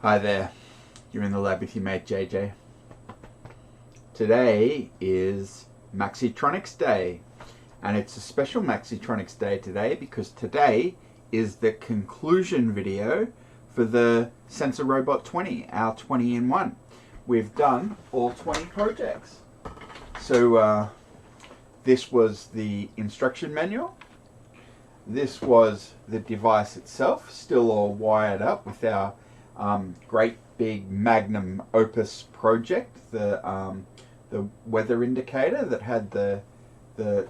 Hi there, you're in the lab with your mate JJ. Today is Maxitronix Day, and it's a special Maxitronix Day today because today is the conclusion video for the Sensor Robot 20, our 20-in-1. We've done all 20 projects. So this was the instruction manual. This was the device itself, still all wired up with our great big magnum opus project, the weather indicator that had the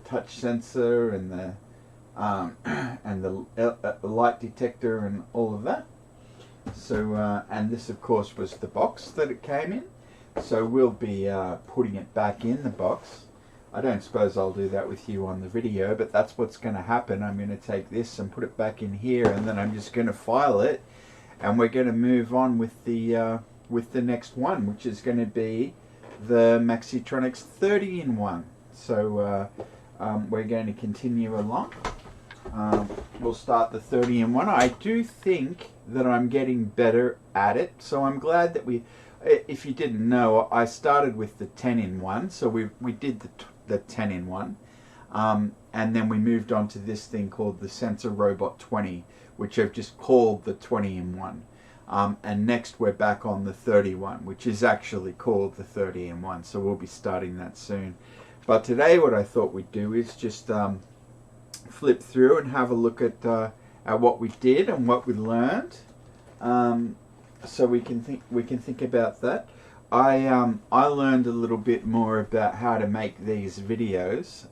touch sensor and the light detector and all of that. So and this of course was the box that it came in. So we'll be putting it back in the box. I don't suppose I'll do that with you on the video, but that's what's going to happen. I'm going to take this and put it back in here, and then I'm just going to file it. And we're going to move on with the next one, which is going to be the Maxitronix 20in1. So we're going to continue along. We'll start the 20in1. I do think that I'm getting better at it, so I'm glad that if you didn't know, I started with the 10in1, so we did the 10in1, and then we moved on to this thing called the Sensor Robot 20, which I've just called the 20in1. And next we're back on the 31, which is actually called the 30in1, so we'll be starting that soon. But today what I thought we'd do is just flip through and have a look at what we did and what we learned, so we can think about that. I learned a little bit more about how to make these videos.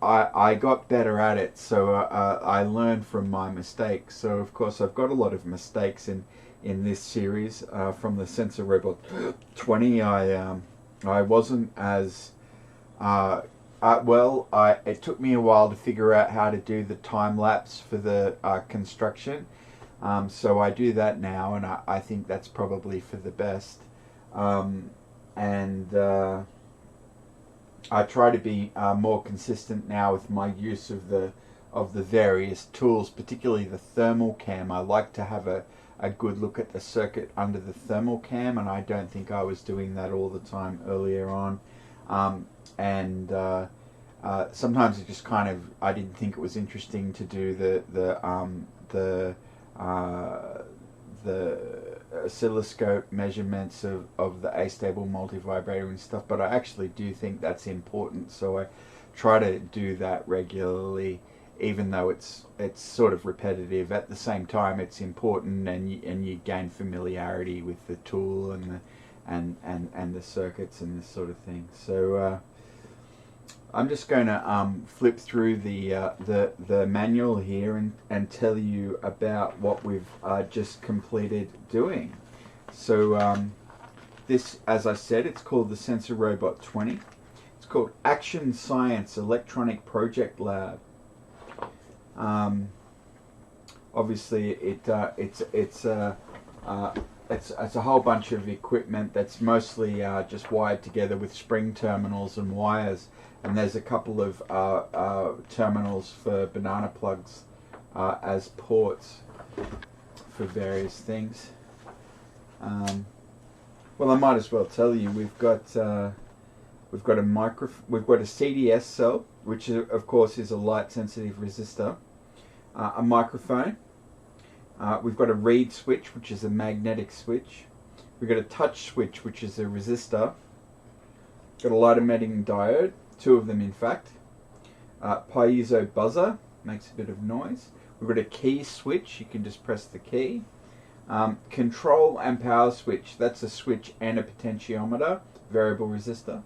I got better at it, so I learned from my mistakes. So of course I've got a lot of mistakes in this series from the Sensor Robot 20. I wasn't as it took me a while to figure out how to do the time lapse for the construction. So I do that now, and I think that's probably for the best. I try to be more consistent now with my use of the various tools, particularly the thermal cam. I like to have a good look at the circuit under the thermal cam, and I don't think I was doing that all the time earlier on. Sometimes it just I didn't think it was interesting to do the oscilloscope measurements of the astable multivibrator and stuff, but I actually do think that's important, so I try to do that regularly, even though it's sort of repetitive. At the same time, it's important, and you gain familiarity with the tool and the circuits and this sort of thing. So I'm just going to flip through the manual here and tell you about what we've just completed doing. So this, as I said, it's called the Sensor Robot 20. It's called Action Science Electronic Project Lab. Obviously, it's a whole bunch of equipment that's mostly just wired together with spring terminals and wires. And there's a couple of terminals for banana plugs as ports for various things. Well, I might as well tell you, we've got a CDS cell, which of course is a light sensitive resistor, a microphone. We've got a reed switch, which is a magnetic switch. We've got a touch switch, which is a resistor. Got a light emitting diode. 2 of them in fact. Piezo buzzer, makes a bit of noise. We've got a key switch, you can just press the key. Control and power switch, that's a switch and a potentiometer, variable resistor.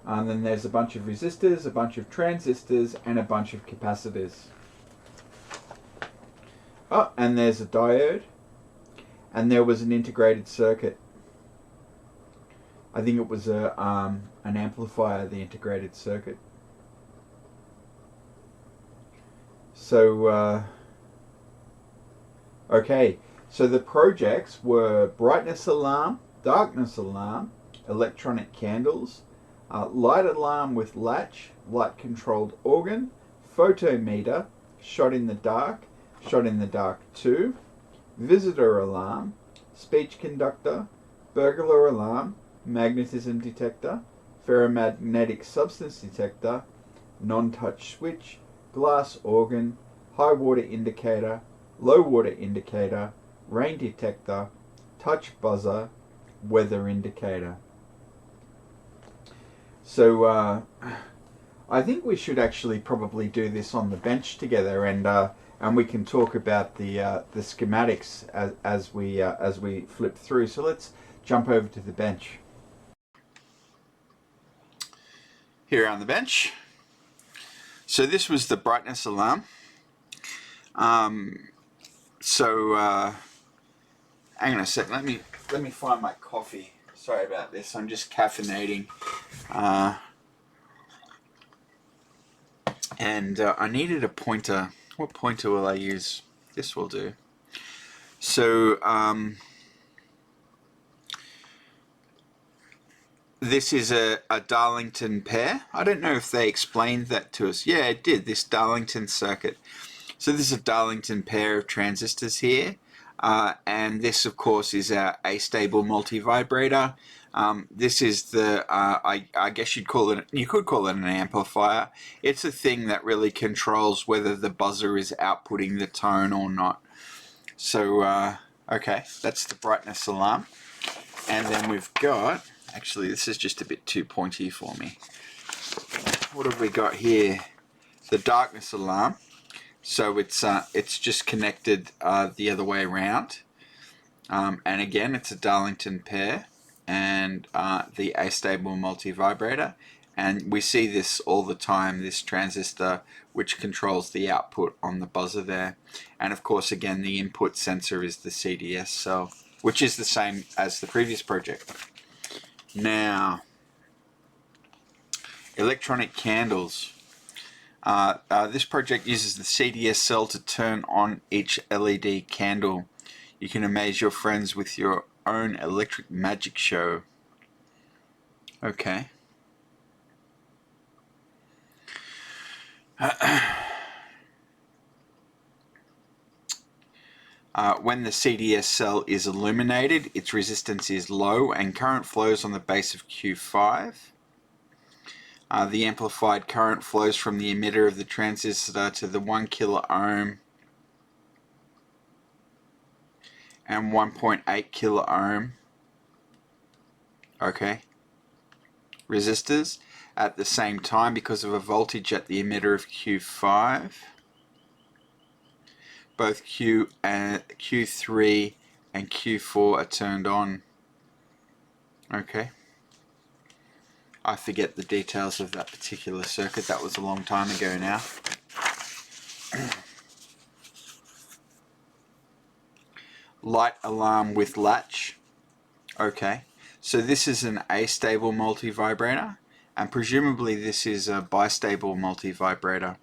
And then there's a bunch of resistors, a bunch of transistors, and a bunch of capacitors. Oh, and there's a diode. And there was an integrated circuit. I think it was an amplifier, the integrated circuit. So, okay, so the projects were brightness alarm, darkness alarm, electronic candles, light alarm with latch, light controlled organ, photometer, shot in the dark 2, visitor alarm, speech conductor, burglar alarm, magnetism detector, ferromagnetic substance detector, non-touch switch, glass organ, high water indicator, low water indicator, rain detector, touch buzzer, weather indicator. So I think we should actually probably do this on the bench together, and we can talk about the schematics as we flip through. So let's jump over to the bench. Here on the bench. So this was the brightness alarm. Hang on a sec. Let me find my coffee. Sorry about this. I'm just caffeinating. And I needed a pointer. What pointer will I use? This will do. So this is a Darlington pair. I don't know if they explained that to us. Yeah, it did. This Darlington circuit. So this is a Darlington pair of transistors here. And this, of course, is our astable multivibrator. This is the, I guess you could call it an amplifier. It's a thing that really controls whether the buzzer is outputting the tone or not. So, okay, that's the brightness alarm. And then we've got, actually, this is just a bit too pointy for me. What have we got here? The darkness alarm. So it's just connected the other way around. And again, it's a Darlington pair and the astable multivibrator. And we see this all the time, this transistor which controls the output on the buzzer there. And of course, again, the input sensor is the CDS cell, which is the same as the previous project. Now, electronic candles. This project uses the CDS cell to turn on each LED candle. You can amaze your friends with your own electric magic show. Okay. When the CDS cell is illuminated, its resistance is low and current flows on the base of Q5. The amplified current flows from the emitter of the transistor to the 1 kilo ohm and 1.8 kilo ohm, okay, resistors at the same time because of a voltage at the emitter of Q5. Both Q3 and Q4 are turned on. Okay. I forget the details of that particular circuit. That was a long time ago now. Light alarm with latch. Okay. So this is an astable multivibrator, and presumably this is a bistable multivibrator.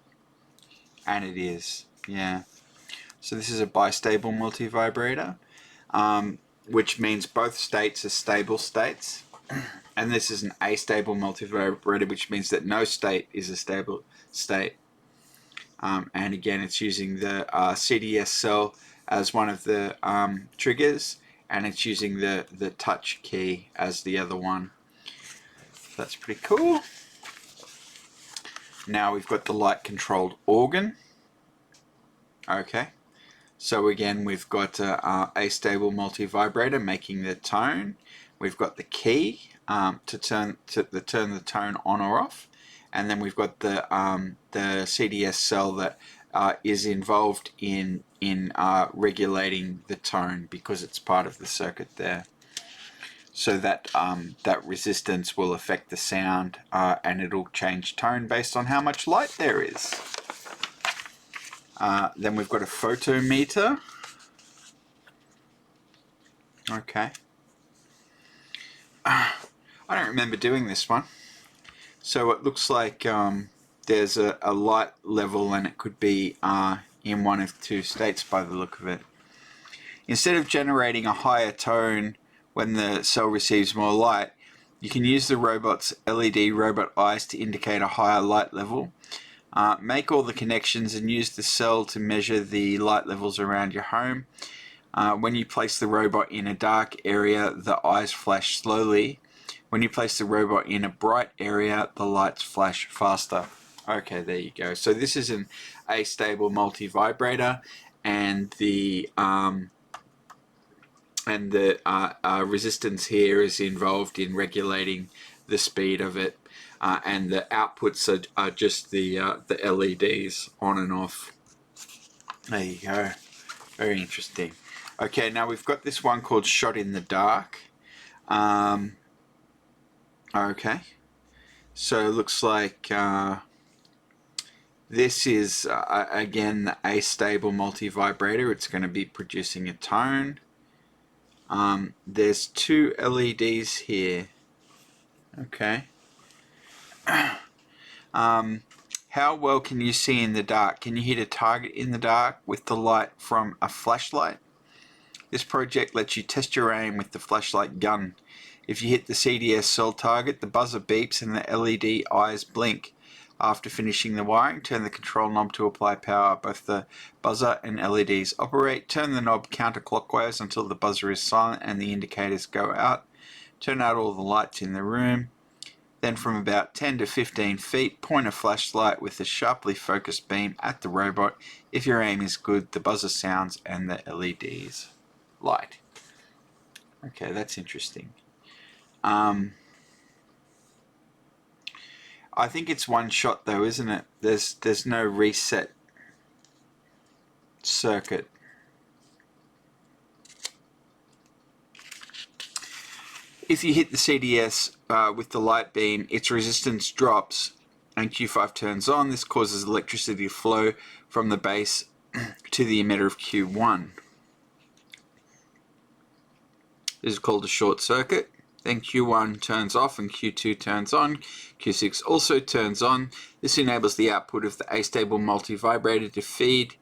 And it is. Yeah. So this is a bistable multivibrator, which means both states are stable states. And this is an astable multivibrator, which means that no state is a stable state. And again, it's using the CDS cell as one of the triggers, and it's using the touch key as the other one. That's pretty cool. Now we've got the light controlled organ. Okay. So again, we've got a astable multivibrator making the tone. We've got the key to turn the tone on or off, and then we've got the CDS cell that is involved in regulating the tone because it's part of the circuit there. So that that resistance will affect the sound, and it'll change tone based on how much light there is. Then we've got a photometer. Okay. I don't remember doing this one. So it looks like there's a light level, and it could be in one of two states by the look of it. Instead of generating a higher tone when the cell receives more light, you can use the robot's LED robot eyes to indicate a higher light level. Make all the connections and use the cell to measure the light levels around your home. When you place the robot in a dark area, the eyes flash slowly. When you place the robot in a bright area, the lights flash faster. Okay, there you go. So this is an astable multi-vibrator, and the resistance here is involved in regulating the speed of it, and the outputs are just the LEDs on and off. There you go. Very interesting. Okay, now we've got this one called Shot in the Dark. Okay, so it looks like this is again the astable multi-vibrator. It's going to be producing a tone. There's two LEDs here. Okay. How well can you see in the dark? Can you hit a target in the dark with the light from a flashlight? This project lets you test your aim with the flashlight gun. If you hit the CDS cell target, the buzzer beeps and the LED eyes blink. After finishing the wiring, turn the control knob to apply power. Both the buzzer and LEDs operate. Turn the knob counterclockwise until the buzzer is silent and the indicators go out. Turn out all the lights in the room. Then from about 10 to 15 feet, point a flashlight with a sharply focused beam at the robot. If your aim is good, the buzzer sounds and the LEDs light. Okay, that's interesting. I think it's one shot though, isn't it? There's no reset circuit. If you hit the CDS with the light beam, its resistance drops and Q5 turns on. This causes electricity to flow from the base to the emitter of Q1. This is called a short circuit. Then Q1 turns off and Q2 turns on. Q6 also turns on. This enables the output of the astable multi-vibrator to feed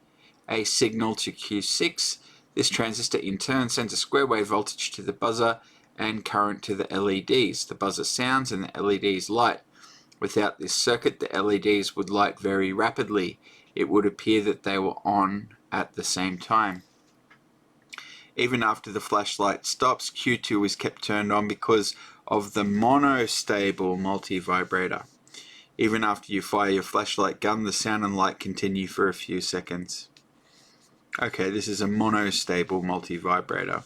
a signal to Q6. This transistor in turn sends a square wave voltage to the buzzer and current to the LEDs. The buzzer sounds and the LEDs light. Without this circuit, the LEDs would light very rapidly. It would appear that they were on at the same time. Even after the flashlight stops, Q2 is kept turned on because of the monostable multi-vibrator. Even after you fire your flashlight gun, the sound and light continue for a few seconds. Okay, this is a monostable multi-vibrator.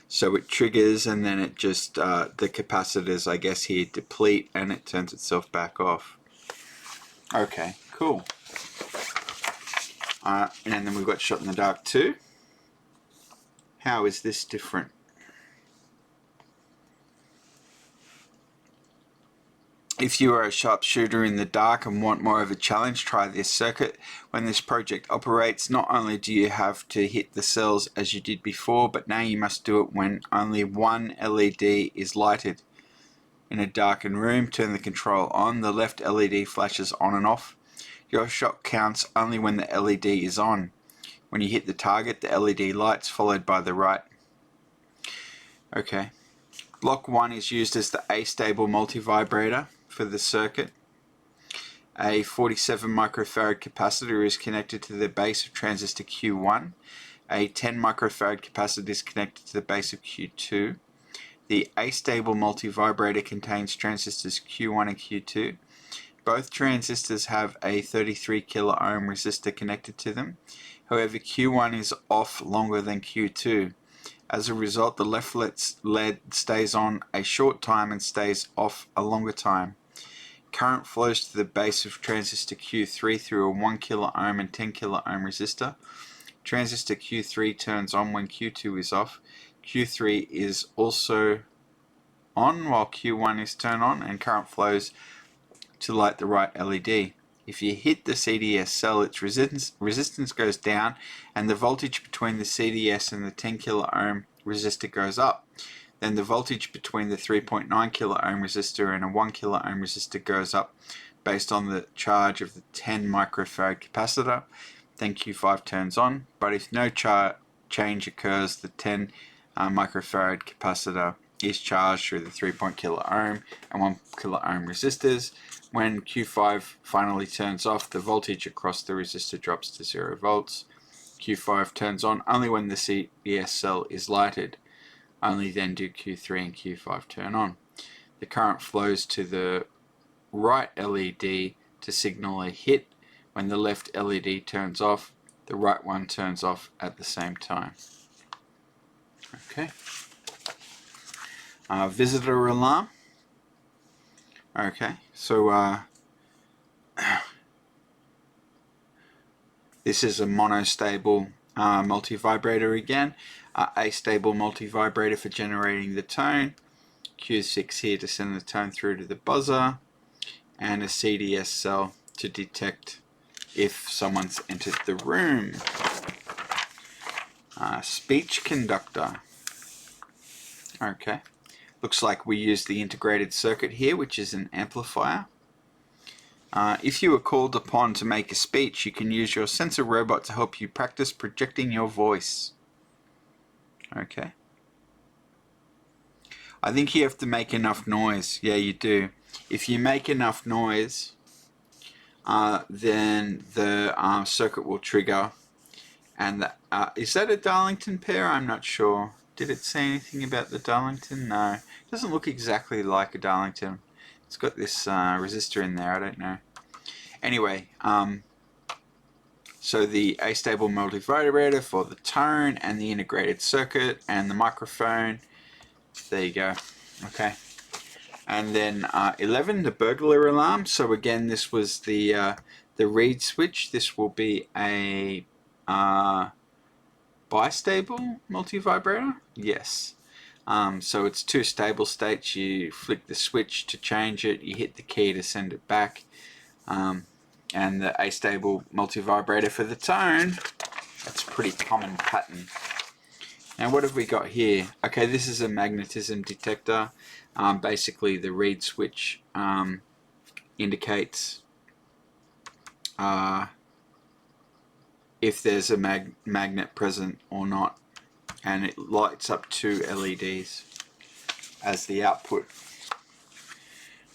So it triggers and then it just, the capacitors, I guess here, deplete and it turns itself back off. Okay, cool. And then we've got Shot in the Dark too. How is this different? If you are a sharpshooter in the dark and want more of a challenge, try this circuit. When this project operates, not only do you have to hit the cells as you did before, but now you must do it when only one LED is lighted. In a darkened room, turn the control on. The left LED flashes on and off. Your shot counts only when the LED is on. When you hit the target, the LED lights, followed by the right. Okay. Block 1 is used as the astable multi-vibrator for the circuit. A 47 microfarad capacitor is connected to the base of transistor Q1. A 10 microfarad capacitor is connected to the base of Q2. The astable multi-vibrator contains transistors Q1 and Q2. Both transistors have a 33 kilo ohm resistor connected to them. However, Q1 is off longer than Q2. As a result, the left LED stays on a short time and stays off a longer time. Current flows to the base of transistor Q3 through a 1 kilo ohm and 10 kilo ohm resistor. Transistor Q3 turns on when Q2 is off. Q3 is also on while Q1 is turned on, and current flows to light the right LED. If you hit the CDS cell, its resistance goes down and the voltage between the CDS and the 10 kilo ohm resistor goes up. Then the voltage between the 3.9 kilo ohm resistor and a 1 kilo ohm resistor goes up based on the charge of the 10 microfarad capacitor. Then Q5 turns on, but if no change occurs, the 10 microfarad capacitor is charged through the 3.0 kilo ohm and 1 kilo ohm resistors. When Q5 finally turns off, the voltage across the resistor drops to 0 volts. Q5 turns on only when the CDS cell is lighted. Only then do Q3 and Q5 turn on. The current flows to the right LED to signal a hit. When the left LED turns off, the right one turns off at the same time. Okay. Visitor alarm. Okay, so this is a monostable multivibrator again. Astable multivibrator for generating the tone. Q6 here to send the tone through to the buzzer. And a CDS cell to detect if someone's entered the room. Speech conductor. Okay. Looks like we use the integrated circuit here, which is an amplifier. If you are called upon to make a speech, you can use your sensor robot to help you practice projecting your voice. Okay. I think you have to make enough noise. Yeah, you do. If you make enough noise, then the circuit will trigger. And is that a Darlington pair? I'm not sure. Did it say anything about the Darlington? No. It doesn't look exactly like a Darlington. It's got this resistor in there. I don't know. Anyway, so the astable multivibrator for the tone and the integrated circuit and the microphone. There you go. Okay. And then 11, the burglar alarm. So again, this was the reed switch. This will be a bistable multivibrator. Yes. So it's two stable states. You flick the switch to change it. You hit the key to send it back. And the astable multivibrator for the tone. That's a pretty common pattern. Now what have we got here? Okay, this is a magnetism detector. Basically the reed switch indicates if there's a magnet present or not, and it lights up two LEDs as the output.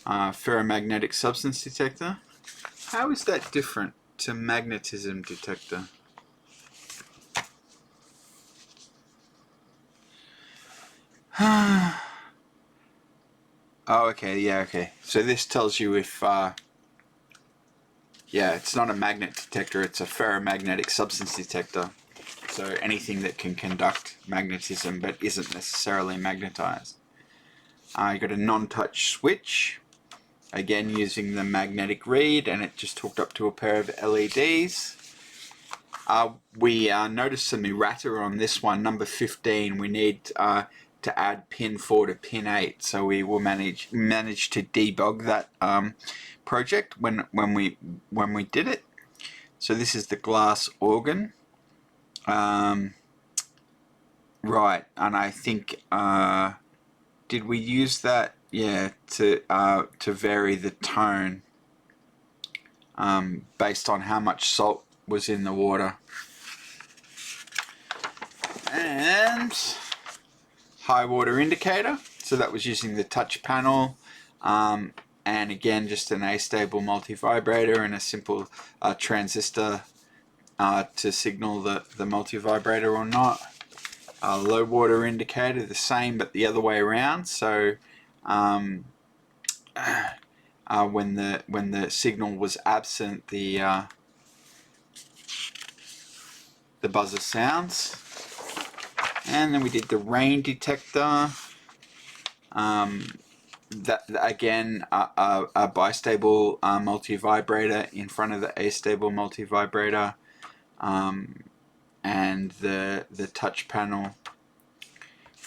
Ferromagnetic substance detector. How is that different to magnetism detector? Oh, okay, yeah, okay. So this tells you if, yeah, it's not a magnet detector, it's a ferromagnetic substance detector. So anything that can conduct magnetism but isn't necessarily magnetized. You got a non-touch switch, again using the magnetic reed, and it just hooked up to a pair of LEDs. We noticed some errata on this one, number 15. We need to add pin 4 to pin 8, so we will manage to debug that project when we did it. So this is the glass organ, right? And I think did we use that? Yeah, to vary the tone based on how much salt was in the water. And high water indicator, so that was using the touch panel, and again just an astable multivibrator and a simple transistor to signal the multivibrator or not. Low water indicator, the same but the other way around, so when the signal was absent, the buzzer sounds. And then we did the rain detector. That again, a bistable multivibrator in front of the astable multivibrator, and the touch panel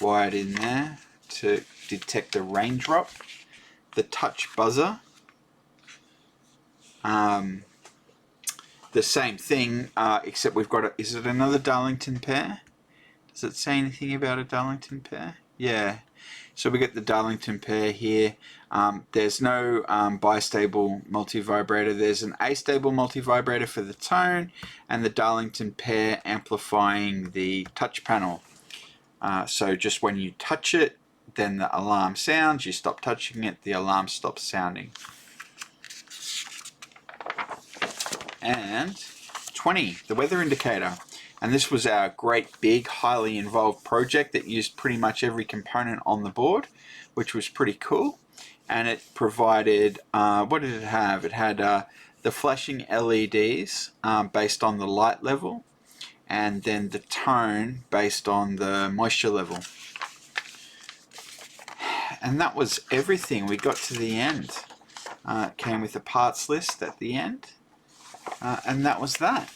wired in there to detect a raindrop. The touch buzzer, the same thing, except we've got is it another Darlington pair? Does it say anything about a Darlington pair? Yeah. So we get the Darlington pair here. There's no bistable multivibrator. There's an astable multivibrator for the tone, and the Darlington pair amplifying the touch panel. So just when you touch it, then the alarm sounds. You stop touching it, the alarm stops sounding. And 20, the weather indicator. And this was our great big highly involved project that used pretty much every component on the board, which was pretty cool. And it provided, what did it have? It had the flashing LEDs based on the light level, and then the tone based on the moisture level. And that was everything. We got to the end. It came with a parts list at the end, and that was that.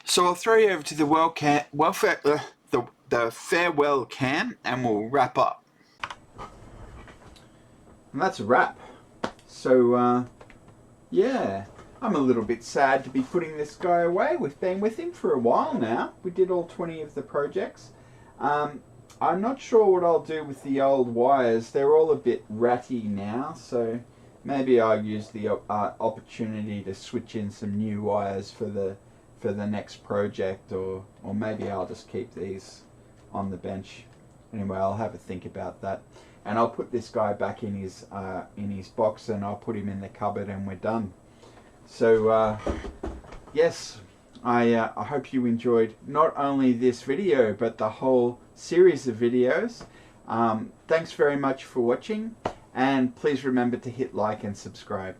So I'll throw you over to the the farewell cam, and we'll wrap up. And that's a wrap. So yeah, I'm a little bit sad to be putting this guy away. We've been with him for a while now. We did all 20 of the projects. I'm not sure what I'll do with the old wires. They're all a bit ratty now, so maybe I'll use the opportunity to switch in some new wires for the next project, or maybe I'll just keep these on the bench. Anyway, I'll have a think about that. And I'll put this guy back in his box, and I'll put him in the cupboard, and we're done. So yes, I hope you enjoyed not only this video but the whole series of videos. Thanks very much for watching, and please remember to hit like and subscribe.